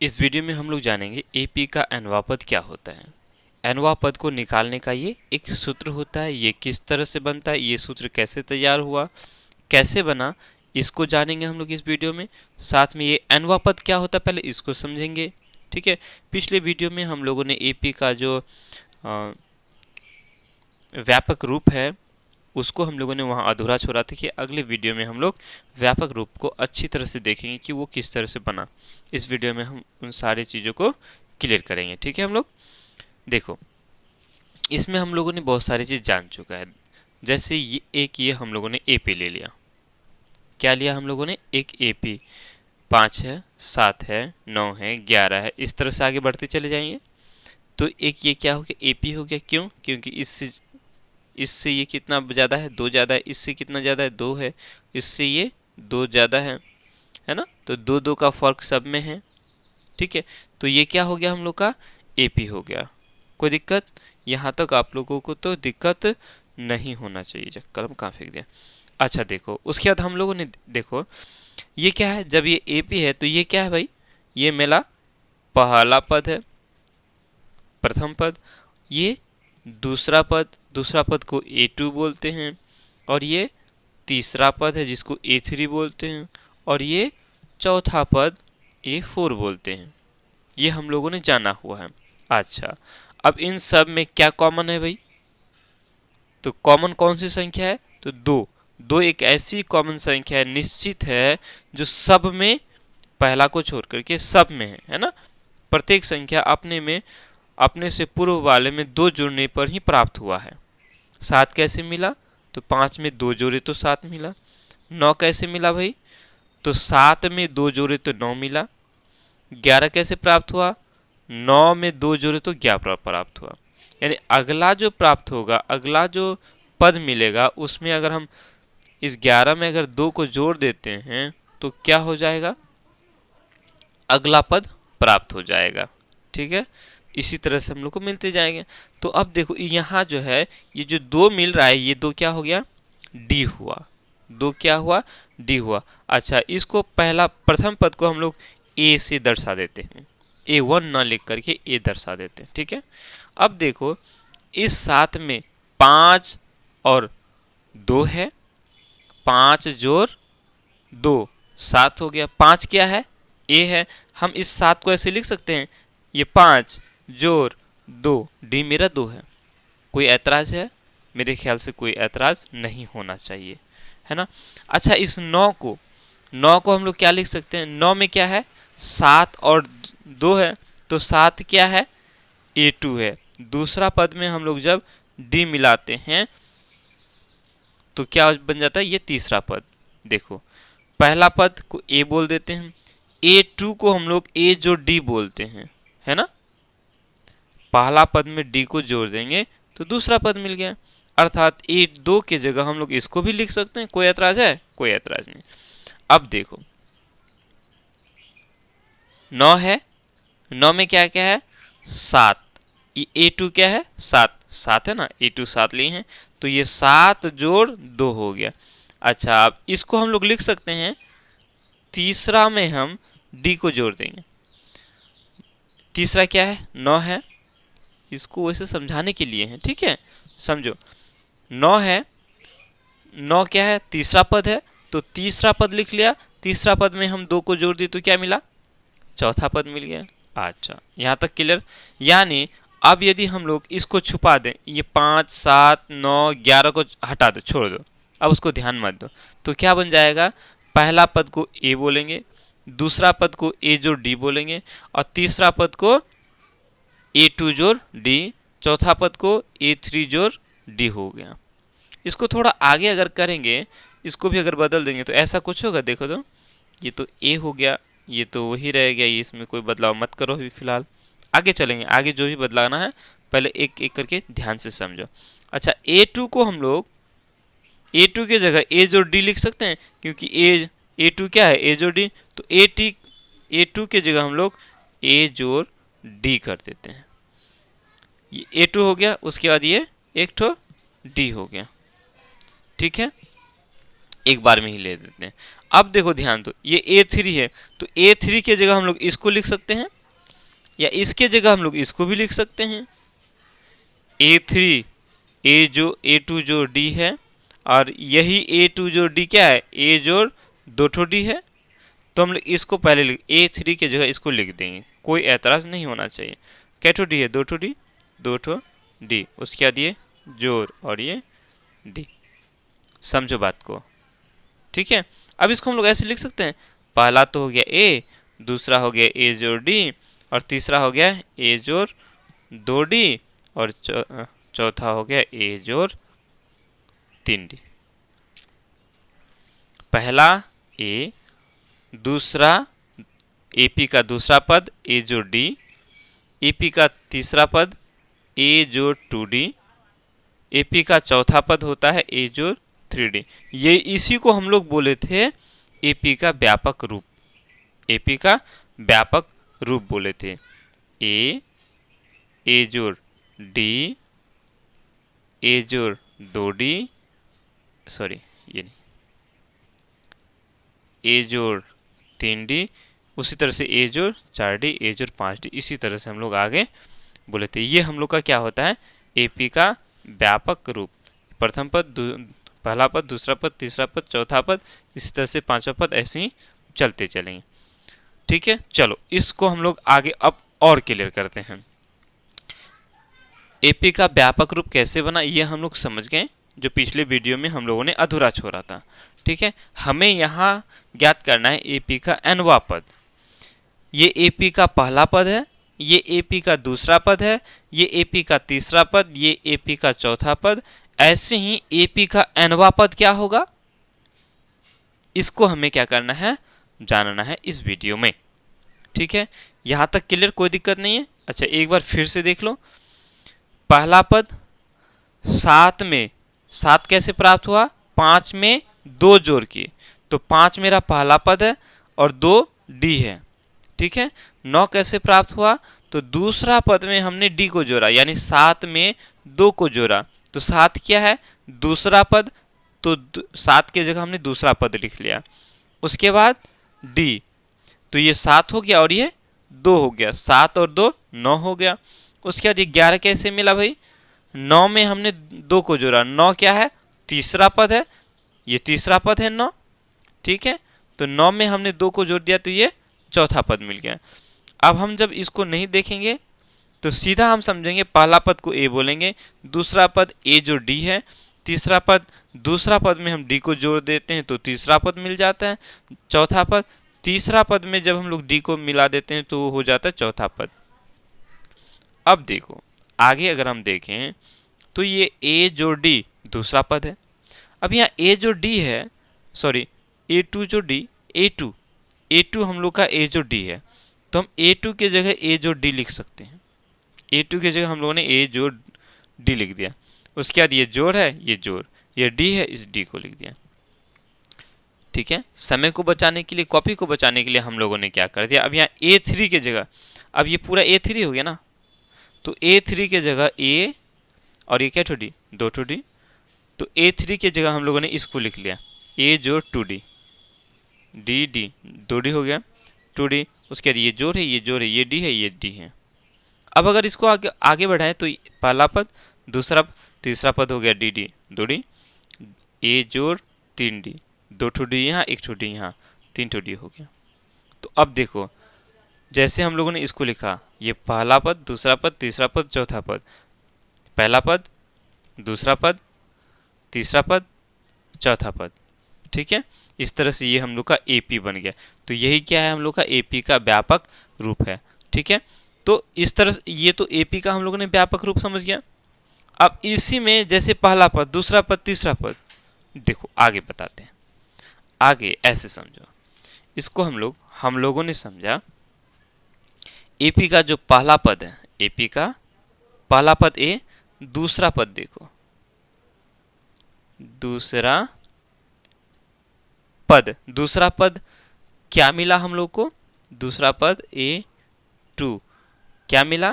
इस वीडियो में हम लोग जानेंगे एपी का एनवा पद क्या होता है। एनवा पद को निकालने का ये एक सूत्र होता है, ये किस तरह से बनता है, ये सूत्र कैसे तैयार हुआ, कैसे बना, इसको जानेंगे हम लोग इस वीडियो में। साथ में ये एनवा पद क्या होता है पहले इसको समझेंगे। ठीक है, पिछले वीडियो में हम लोगों ने एपी का जो व्यापक रूप है उसको हम लोगों ने वहाँ अधूरा छोड़ा था कि अगले वीडियो में हम लोग व्यापक रूप को अच्छी तरह से देखेंगे कि वो किस तरह से बना। इस वीडियो में हम उन सारी चीज़ों को क्लियर करेंगे। ठीक है, हम लोग देखो, इसमें हम लोगों ने बहुत सारी चीज़ जान चुका है। जैसे ये हम लोगों ने एपी ले लिया। क्या लिया हम लोगों ने? एक एपी 5 है, 7 है, 9 है, 11 है, इस तरह से आगे बढ़ते चले जाएंगे। तो एक ये क्या हो गया? एपी हो गया। क्यों? क्योंकि इससे ये कितना ज़्यादा है? 2 ज़्यादा है। इससे कितना ज़्यादा है? 2 है। इससे ये 2 ज़्यादा है ना? तो 2 2 का फर्क सब में है। ठीक है, तो ये क्या हो गया हम लोग का? एपी हो गया। कोई दिक्कत? यहाँ तक आप लोगों को तो दिक्कत नहीं होना चाहिए। जब कलम कहाँ फेंक दिया? अच्छा देखो, उसके बाद हम लोगों ने देखो ये क्या है। जब ये एपी है तो ये क्या है भाई? ये मेरा पहला पद है, प्रथम पद। ये दूसरा पद को A2 बोलते हैं। और ये तीसरा पद है जिसको A3 बोलते हैं। और ये चौथा पद A4 बोलते हैं। ये हम लोगों ने जाना हुआ है। अच्छा, अब इन सब में क्या कॉमन है भाई? तो कॉमन कौन सी संख्या है? तो 2। 2 एक ऐसी कॉमन संख्या है, निश्चित है, जो सब में, पहला को छोड़ करके सब में है ना? प्रत्येक संख्या अपने में, अपने से पूर्व वाले में 2 जुड़ने पर ही प्राप्त हुआ है। 7 कैसे मिला? तो 5 में 2 जोड़े तो 7 मिला। 9 कैसे मिला भाई? तो 7 में 2 जोड़े तो 9 मिला। 11 कैसे प्राप्त हुआ? 9 में 2 जोड़े तो 11 प्राप्त हुआ। यानी अगला जो प्राप्त होगा, अगला जो पद मिलेगा, उसमें अगर हम इस 11 में अगर 2 को जोड़ देते हैं तो क्या हो जाएगा? अगला पद प्राप्त हो जाएगा। ठीक है, इसी तरह से हम लोग को मिलते जाएंगे। तो अब देखो यहाँ जो है, ये जो 2 मिल रहा है, ये 2 क्या हो गया? डी हुआ। 2 क्या हुआ? डी हुआ। अच्छा, इसको पहला प्रथम पद को हम लोग ए से दर्शा देते हैं। A1 ना लिख करके ए दर्शा देते हैं। ठीक है, अब देखो इस 7 में 5 और 2 है। 5 जोड़ 2 7 हो गया। 5 क्या है? ए है। हम इस 7 को ऐसे लिख सकते हैं, ये 5 जोड़ 2, डी मेरा 2 है। कोई ऐतराज है? मेरे ख्याल से कोई ऐतराज नहीं होना चाहिए, है ना? अच्छा, इस 9 को हम लोग क्या लिख सकते हैं? 9 में क्या है? 7 और 2 है, तो 7 क्या है? A2 है। दूसरा पद में हम लोग जब डी मिलाते हैं तो क्या बन जाता है? ये तीसरा पद। देखो, पहला पद को ए बोल देते हैं, A2 को हम लोग ए जो डी बोलते हैं, है ना? पहला पद में डी को जोड़ देंगे तो दूसरा पद मिल गया। अर्थात A2 के जगह हम लोग इसको भी लिख सकते हैं। कोई ऐतराज है? कोई ऐतराज नहीं। अब देखो 9 है, 9 में क्या क्या है? 7। ये A2 क्या है? 7 7 है ना? A2 7 लिए हैं, तो ये 7 जोड़ 2 हो गया। अच्छा, अब इसको हम लोग लिख सकते हैं, तीसरा में हम डी को जोड़ देंगे। तीसरा क्या है? 9 है। इसको वैसे समझाने के लिए है, ठीक है, समझो। 9 है, 9 क्या है? तीसरा पद है, तो तीसरा पद लिख लिया। तीसरा पद में हम 2 को जोड़ दिए तो क्या मिला? चौथा पद मिल गया। अच्छा, यहाँ तक क्लियर? यानी अब यदि हम लोग इसको छुपा दें, ये 5 7 9 11 को हटा दो, छोड़ दो, अब उसको ध्यान मत दो, तो क्या बन जाएगा? पहला पद को ए बोलेंगे, दूसरा पद को ए जोड़ डी बोलेंगे, और तीसरा पद को A2 जोड़ डी, चौथा पद को A3 जोड़ डी हो गया। इसको थोड़ा आगे अगर करेंगे, इसको भी अगर बदल देंगे तो ऐसा कुछ होगा। देखो तो ये तो ए हो गया, ये तो वही रह गया, ये इसमें कोई बदलाव मत करो अभी फिलहाल। आगे चलेंगे, आगे जो भी बदलाना है पहले एक एक करके ध्यान से समझो। अच्छा, A2 को हम लोग A2 की जगह ए जोड़ डी लिख सकते हैं, क्योंकि A2 क्या है? ए जोड़ डी, तो A2 की जगह हम लोग ए जोड़ डी कर देते हैं। ये A2 हो गया, उसके बाद ये एक ठो डी हो गया। ठीक है, एक बार में ही ले देते हैं। अब देखो ध्यान दो, ये A3 है, तो A3 के जगह हम लोग इसको लिख सकते हैं, या इसके जगह हम लोग इसको भी लिख सकते हैं। A3 A2 जो D है, और यही A2 जो D क्या है, A जोड़ 2 ठो D है। तो हम लोग इसको पहले A3 के जगह इसको लिख देंगे, कोई ऐतराज नहीं होना चाहिए। क्या ठो D है, 2 ठो D, 2 ठो D, उसके बाद ये जोड़ और ये D। समझो बात को, ठीक है। अब इसको हम लोग ऐसे लिख सकते हैं, पहला तो हो गया A, दूसरा हो गया A जोड़ D, और तीसरा हो गया A जोड़ 2D, और चौथा हो गया A जोड़ 3D। पहला A, दूसरा AP का दूसरा पद A जोड़ D, AP का तीसरा पद A जोड़ 2D, AP का चौथा पद होता है A जोड़ 3D। ये इसी को हम लोग बोले थे AP का व्यापक रूप, AP का व्यापक रूप बोले थे। A जोड़ D, A जोड़ 2D, सॉरी ये नहीं, A जोड़ 3D, उसी तरह से A जोड़ 4D, A जोड़ 5D, इसी तरह से हम लोग आगे बोले थे। ये हम लोग का क्या होता है, AP का व्यापक रूप। प्रथम पद, पहला पद, दूसरा पद, तीसरा पद, चौथा पद, इसी तरह से पांचवा पद, ऐसे ही चलते चलेंगे। ठीक है, चलो इसको हम लोग आगे अब और क्लियर करते हैं। AP का व्यापक रूप कैसे बना ये हम लोग समझ गए, जो पिछले वीडियो में हम लोगों ने अधूरा छोड़ा था। ठीक है, हमें यहाँ ज्ञात करना है AP का nवां पद। ये AP का पहला पद है, ये AP का दूसरा पद है, ये AP का तीसरा पद, ये AP का चौथा पद। ऐसे ही AP का nवां पद क्या होगा, इसको हमें क्या करना है, जानना है इस वीडियो में। ठीक है, यहां तक क्लियर, कोई दिक्कत नहीं है। अच्छा, एक बार फिर से देख लो। पहला पद 7 में, 7 कैसे प्राप्त हुआ, 5 में 2 जोड़ के, तो 5 मेरा पहला पद है और 2 D है। ठीक है, 9 कैसे प्राप्त हुआ, तो दूसरा पद में हमने D को जोड़ा, यानी 7 में 2 को जोड़ा, तो 7 क्या है, दूसरा पद, तो 7 के जगह हमने दूसरा पद लिख लिया। उसके बाद D, तो ये 7 हो गया और ये 2 हो गया, 7 और 2 9 हो गया। उसके बाद ये 11 कैसे मिला भाई, 9 में हमने 2 को जोड़ा, 9 क्या है, तीसरा पद है, ये तीसरा पद है 9। ठीक है, तो 9 में हमने 2 को जोड़ दिया, तो ये चौथा पद मिल गया। अब हम जब इसको नहीं देखेंगे तो सीधा हम समझेंगे पहला पद को A बोलेंगे, दूसरा पद A जो D है, तीसरा पद, दूसरा पद में हम D को जोड़ देते हैं तो तीसरा पद मिल जाता है, चौथा पद, तीसरा पद में जब हम लोग D को मिला देते हैं तो हो जाता है चौथा पद। अब देखो आगे अगर हम देखें तो ये A जो D दूसरा पद है। अब यहाँ A जो D है, सॉरी A2 जो D, A2 हम लोग का A जो D है, तो हम A2 के जगह A जो D लिख सकते हैं। A2 की जगह हम लोगों ने A जो D लिख दिया। उसके बाद ये जोड़ है, ये जोड़, ये D है, इस D को लिख दिया। ठीक है, समय को बचाने के लिए, कॉपी को बचाने के लिए हम लोगों ने क्या कर दिया, अब यहाँ A3 की जगह, अब ये पूरा A3 हो गया ना, तो A3 की जगह A, और ये क्या ठो D, 2 ठो D, तो A3 की जगह हम लोगों ने इसको लिख लिया, A जोड़ 2D, D 2D हो गया, 2D। उसके बाद ये जोड़ है, ये जोड़ है, ये D है, ये D है। अब अगर इसको आगे बढ़ाएं तो पहला पद, दूसरा पद, तीसरा पद हो गया D 2D, A जोड़ 3D, 2 ठो D यहाँ, 1 ठो D यहाँ, 3 ठो D हो गया। तो अब देखो जैसे हम लोगों ने इसको लिखा, ये पहला पद, दूसरा पद, तीसरा पद, चौथा पद, पहला पद, दूसरा पद, तीसरा पद, चौथा पद। ठीक है, इस तरह से ये हम लोग का AP बन गया। तो यही क्या है, हम लोग का AP का व्यापक रूप है। ठीक है, तो इस तरह से ये तो AP का हम लोगों ने व्यापक रूप समझ गया। अब इसी में जैसे पहला पद, दूसरा पद, तीसरा पद, देखो आगे बताते हैं। आगे ऐसे समझो इसको, हम लोगों ने समझा AP का जो पहला पद है, AP का पहला पद A, दूसरा पद देखो, दूसरा पद क्या मिला हम लोग को, दूसरा पद A2 क्या मिला,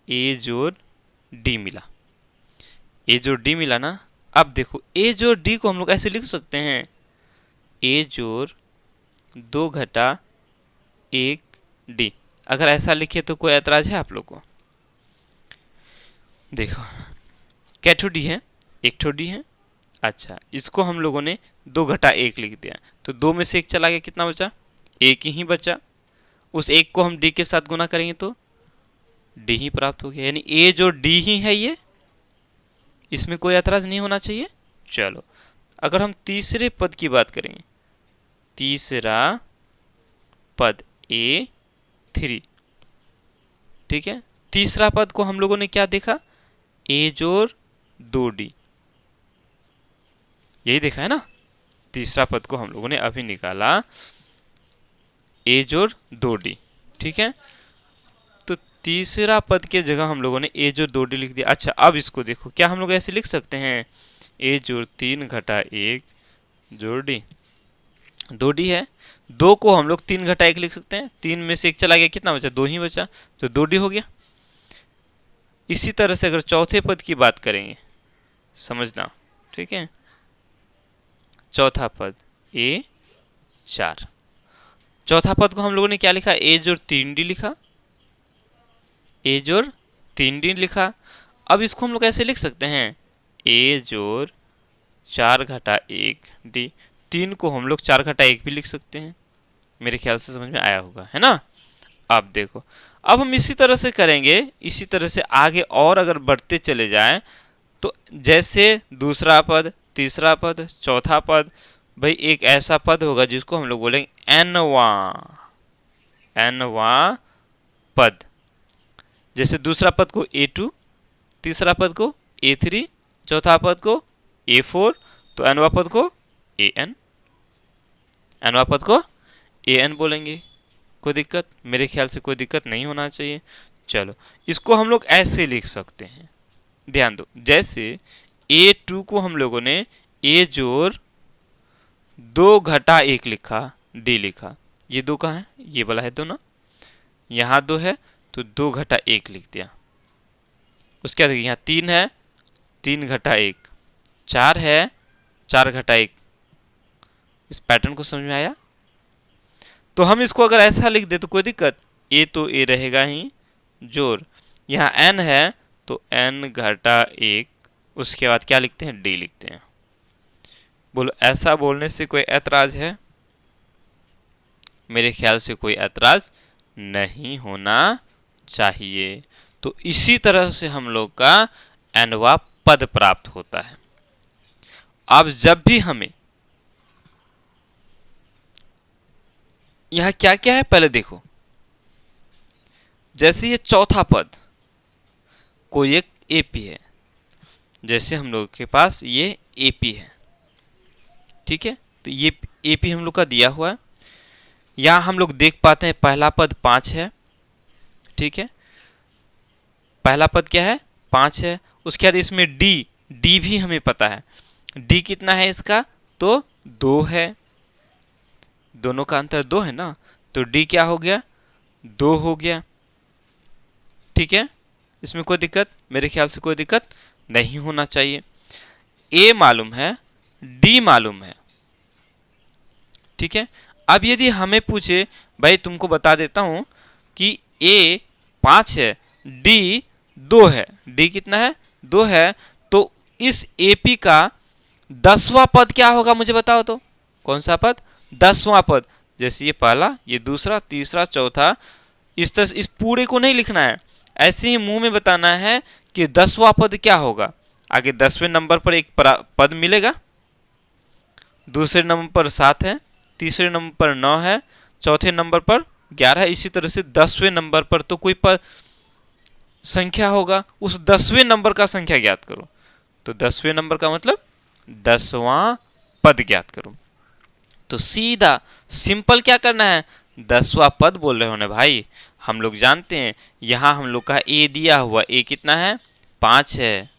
A जोड़ D मिला, A जोड़ D मिला ना। अब देखो A जोड़ D को हम लोग ऐसे लिख सकते हैं, A जोड़ 2 घटा 1 डी। अगर ऐसा लिखे तो कोई ऐतराज है आप लोग को? देखो क्या ठो डी है? एक ठो डी है। अच्छा, इसको हम लोगों ने 2 घटा 1 लिख दिया, तो 2 में से 1 चला गया, कितना बचा? 1 ही बचा। उस 1 को हम डी के साथ गुना करेंगे तो डी ही प्राप्त हो गया, यानी ए जो डी ही है ये, इसमें कोई ऐतराज नहीं होना चाहिए। चलो अगर हम तीसरे पद की बात करेंगे, तीसरा पद A3, ठीक है। तीसरा पद को हम लोगों ने क्या देखा? ए जोड़ 2D, यही देखा है ना। तीसरा पद को हम लोगों ने अभी निकाला, ए जोड़ 2D, ठीक है। तो तीसरा पद के जगह हम लोगों ने ए जोड़ 2D लिख दिया। अच्छा अब इसको देखो, क्या हम लोग ऐसे लिख सकते हैं? ए जोड़ 3 घटा 1 जोड़ डी, 2D है। 2 को हम लोग 3 घटा 1 लिख सकते हैं, 3 में से 1 चला गया, कितना बचा? 2 ही बचा, तो 2D हो गया। इसी तरह से अगर चौथे पद की बात करेंगे, समझना, ठीक है। चौथा पद A4, चौथा पद को हम लोगों ने क्या लिखा? ए जोड़ 3D लिखा, ए जोड़ 3D लिखा। अब इसको हम लोग ऐसे लिख सकते हैं, ए जोड़ 4 घटा 1 डी। 3 को हम लोग 4 घटा 1 भी लिख सकते हैं, मेरे ख्याल से समझ में आया होगा, है ना। अब देखो, अब हम इसी तरह से करेंगे, इसी तरह से आगे और अगर बढ़ते चले जाएं तो जैसे दूसरा पद, तीसरा पद, चौथा पद, भाई एक ऐसा पद होगा जिसको हम लोग बोलेंगे एनवा पद। जैसे दूसरा पद को A2, तीसरा पद को A3, चौथा पद को A4, तो एनवा पद को AN, एनवा पद को AN बोलेंगे। कोई दिक्कत? मेरे ख्याल से कोई दिक्कत नहीं होना चाहिए। चलो इसको हम लोग ऐसे लिख सकते हैं, ध्यान दो। जैसे A2 को हम लोगों ने ए जोड़ 2 घटा 1 लिखा, डी लिखा। ये 2 कहाँ है? ये वाला है 2 ना, यहाँ 2 है, तो 2 घटा 1 लिख दिया। उसके बाद यहाँ 3 है, 3 घटा 1, 4 है, 4 घटा 1। इस पैटर्न को समझ में आया? तो हम इसको अगर ऐसा लिख दे तो कोई दिक्कत? ए तो ए रहेगा ही, जोड़ यहाँ n है तो n घटा 1, उसके बाद क्या लिखते हैं? डी लिखते हैं। बोलो ऐसा बोलने से कोई ऐतराज है? मेरे ख्याल से कोई ऐतराज नहीं होना चाहिए। तो इसी तरह से हम लोग का एनवा पद प्राप्त होता है। अब जब भी हमें यहां क्या क्या है पहले देखो। जैसे ये चौथा पद कोई एक एपी है, जैसे हम लोग के पास ये एपी है, ठीक है। तो ये एपी हम लोग का दिया हुआ है। यहां हम लोग देख पाते हैं पहला पद 5 है, ठीक है। पहला पद क्या है? 5 है। उसके बाद इसमें डी भी हमें पता है। डी कितना है इसका? तो 2 है, दोनों का अंतर 2 है ना, तो डी क्या हो गया? 2 हो गया, ठीक है। इसमें कोई दिक्कत? मेरे ख्याल से कोई दिक्कत नहीं होना चाहिए। ए मालूम है, डी मालूम है, ठीक है। अब यदि हमें पूछे, भाई तुमको बता देता हूं कि ए 5 है, डी 2 है, डी कितना है? 2 है, तो इस एपी का 10वां पद क्या होगा? मुझे बताओ तो। कौन सा पद? 10वां पद। जैसे ये पहला, ये दूसरा, तीसरा, चौथा, इस तरह इस पूरे को नहीं लिखना है, ऐसे ही मुंह में बताना है कि 10वां पद क्या होगा। आगे 10वें नंबर पर एक पद मिलेगा, दूसरे नंबर पर 7 है, तीसरे नंबर पर 9 है, चौथे नंबर पर 11 है। इसी तरह से 10वें नंबर पर तो कोई पद संख्या होगा, उस 10वें नंबर का संख्या ज्ञात करो। तो 10वें नंबर का मतलब 10वां पद ज्ञात करो। तो सीधा सिंपल क्या करना है? 10वां पद बोल रहे हो ना भाई, हम लोग जानते हैं यहां हम लोग का ए दिया हुआ, ए कितना है? 5 है,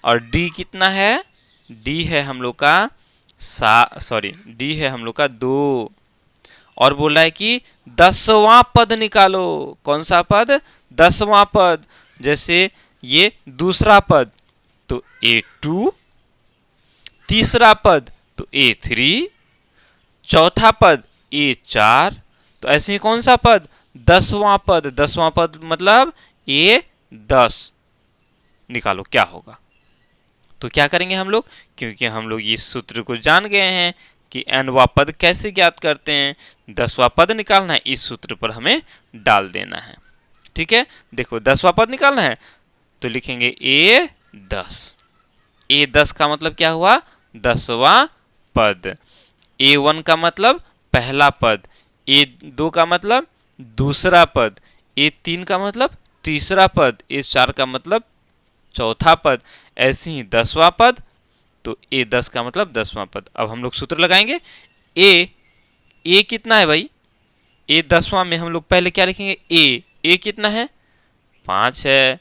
और डी कितना है? डी है हम लोग का डी है हम लोग का 2, और बोल रहा है कि 10वां पद निकालो। कौन सा पद? 10वां पद। जैसे ये दूसरा पद तो A2, तीसरा पद तो A3, चौथा पद ए 4, तो ऐसे ही कौन सा पद, 10वां पद, 10वां पद मतलब ए 10, निकालो क्या होगा। तो क्या करेंगे हम लोग, क्योंकि हम लोग इस सूत्र को जान गए हैं कि nवां पद कैसे ज्ञात करते हैं, 10वां पद निकालना है, इस सूत्र पर हमें डाल देना है। ठीक है, देखो 10वां पद निकालना है तो लिखेंगे ए 10, ए 10 का मतलब क्या हुआ, 10वां पद। ए 1 का मतलब पहला पद, ए 2 का मतलब दूसरा पद, ए 3 का मतलब तीसरा पद, ए 4 का मतलब चौथा पद, ऐसे ही 10वां पद, तो ए 10 का मतलब 10वां पद। अब हम लोग सूत्र लगाएंगे, ए कितना है भाई, ए 10वां में हम लोग पहले क्या लिखेंगे, ए कितना है, 5 है,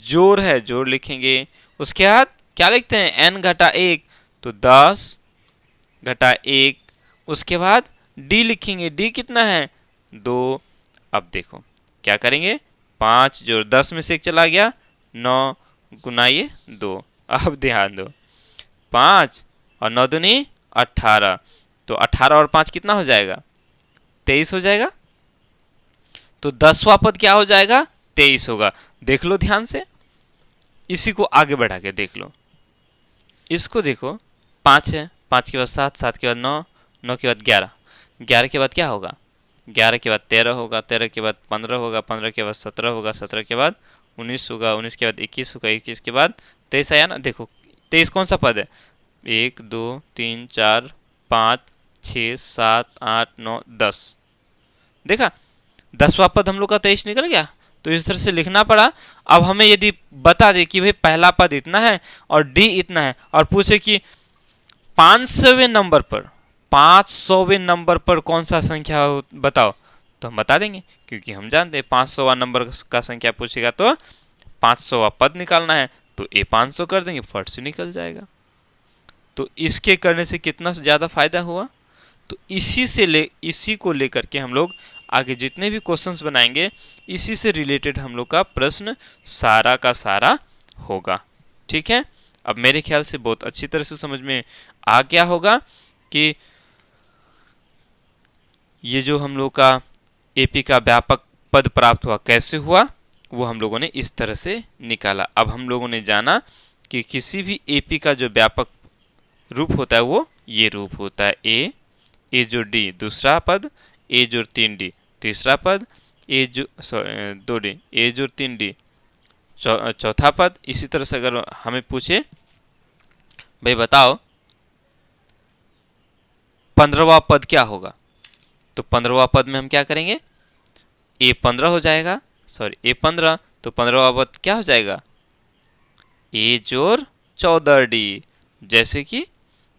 जोड़ है, जोड़ लिखेंगे, उसके बाद क्या लिखते हैं, n घटा 1, तो 10 घटा 1, उसके बाद डी लिखेंगे, डी कितना है, 2। अब देखो क्या करेंगे, 5 जोड़ 10 में से एक चला गया, 9 गुना ये 2। अब ध्यान दो, 5 और 9 दूनी 18, तो 18 और 5 कितना हो जाएगा, 23 हो जाएगा। तो 10वां पद क्या हो जाएगा, 23 होगा। देख लो ध्यान से, इसी को आगे बढ़ा के देख लो, इसको देखो, 5 है, 5 के बाद 7, 7 के बाद 9, 9 के बाद 11, 11 के बाद क्या होगा, 11 के बाद 13 होगा, 13 के बाद 15 होगा, 15 के बाद 17 होगा, 17 के बाद 19 होगा, 19 के बाद 21 होगा, 21 के बाद 23 आया ना। देखो 23 कौन सा पद है, 1 2 3 4 5 6 7 8 9 10, देखा 10वां पद हम लोग का 23 निकल गया। तो इस तरह से लिखना पड़ा। अब हमें यदि बता दे कि भाई पहला पद इतना है और डी इतना है, और पूछे कि 500वें नंबर पर, 500वें नंबर पर कौन सा संख्या हो बताओ, तो हम बता देंगे, क्योंकि हम जानते हैं 500वां नंबर का संख्या पूछेगा तो 500वां पद निकालना है, तो ए 500 कर देंगे, फट से निकल जाएगा। तो इसके करने से कितना ज़्यादा फायदा हुआ, तो इसी को लेकर के हम लोग आगे जितने भी क्वेश्चंस बनाएंगे, इसी से रिलेटेड हम लोग का प्रश्न सारा का सारा होगा। ठीक है, अब मेरे ख्याल से बहुत अच्छी तरह से समझ में आ गया होगा कि ये जो हम लोग का एपी का व्यापक पद प्राप्त हुआ कैसे हुआ, वो हम लोगों ने इस तरह से निकाला। अब हम लोगों ने जाना कि किसी भी एपी का जो व्यापक रूप होता है वो ये रूप होता है, ए जोड़ डी दूसरा पद, ए जोड़ 3d तीसरा पद, ए जो 2d, ए जोड़ 3d चौथा पद। इसी तरह से अगर हमें पूछे भाई बताओ 15वां पद क्या होगा, तो 15वां पद में हम क्या करेंगे, ए 15 हो जाएगा, सॉरी ए 15, तो 15वां पद क्या हो जाएगा, ए जोड़ 14d, जैसे कि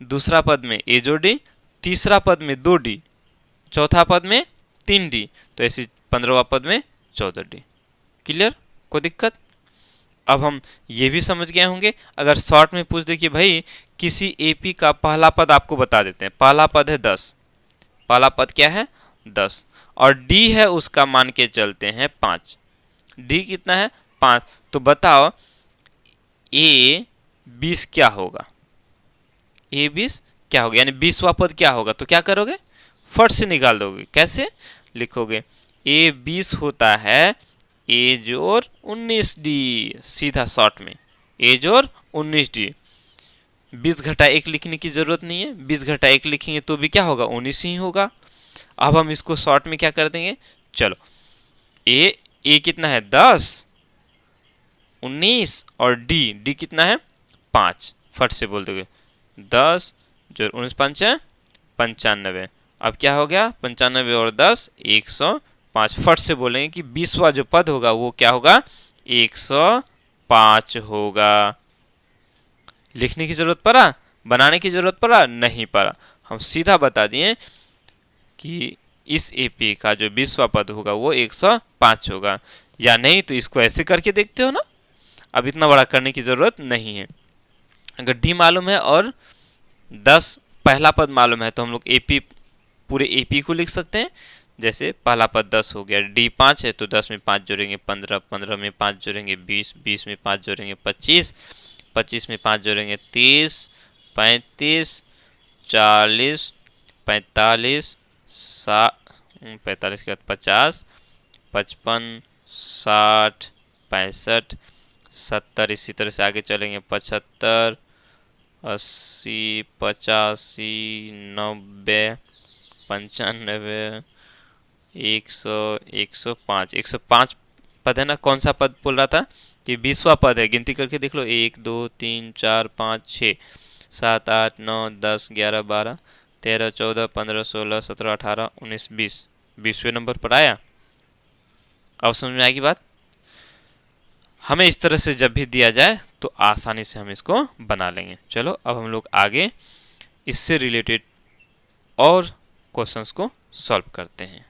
दूसरा पद में ए जोड़ डी, तीसरा पद में 2d, चौथा पद में 3d, तो ऐसे 15वां पद में 14d। क्लियर, कोई दिक्कत। अब हम ये भी समझ गए होंगे, अगर शॉर्ट में पूछ दे कि भाई किसी एपी का पहला पद आपको बता देते हैं, पहला पद है 10, पहला पद क्या है 10, और डी है उसका मान के चलते हैं 5, डी कितना है 5, तो बताओ ए 20 क्या होगा, ए 20 क्या होगा, यानी 20वां पद क्या होगा, तो क्या करोगे, फट से निकाल दोगे। कैसे लिखोगे, ए 20 होता है ए जोड़ 19d, सीधा शॉर्ट में ए जोड़ 19d, 20 घटा 1 लिखने की जरूरत नहीं है, 20 घटा 1 लिखेंगे तो भी क्या होगा 19 ही होगा। अब हम इसको शॉर्ट में क्या कर देंगे, चलो ए कितना है 10, 19 और डी कितना है 5, फट से बोल दोगे 10 जोड़ 19 5 95। अब क्या हो गया 95 और 10 105, फट से बोलेंगे कि 20वां जो पद होगा वो क्या होगा 105 होगा। लिखने की जरूरत पड़ा, बनाने की जरूरत पड़ा, नहीं पड़ा, हम सीधा बता दिए कि इस एपी का जो 20वां पद होगा वो 105 होगा। या नहीं तो इसको ऐसे करके देखते हो ना, अब इतना बड़ा करने की जरूरत नहीं है। अगर डी मालूम है और 10 पहला पद मालूम है तो हम लोग एपी पूरे एपी को लिख सकते हैं। जैसे पहला पद 10 हो गया, डी 5 है तो 10 में 5 जोड़ेंगे 15, 15 में 5 जोड़ेंगे 20, 20 में 5 जोड़ेंगे 25, 25 में 5 जोड़ेंगे 30, 35, 40, 45, 45 के बाद 50, 55, 60, 65, 70, इसी तरह से आगे चलेंगे 75, 80, 85, 90, 95, 100, 105, 105 पद है ना। कौन सा पद बोल रहा था? ये 20वां पद है। गिनती करके देख लो, 1 2 3 4 5 6 7 8 9 10 11 12 13 14 15 16 17 18 19 20, 20वें नंबर पर आया। अब समझ में आएगी बात। हमें इस तरह से जब भी दिया जाए तो आसानी से हम इसको बना लेंगे। चलो अब हम लोग आगे इससे रिलेटेड और क्वेश्चंस को सॉल्व करते हैं।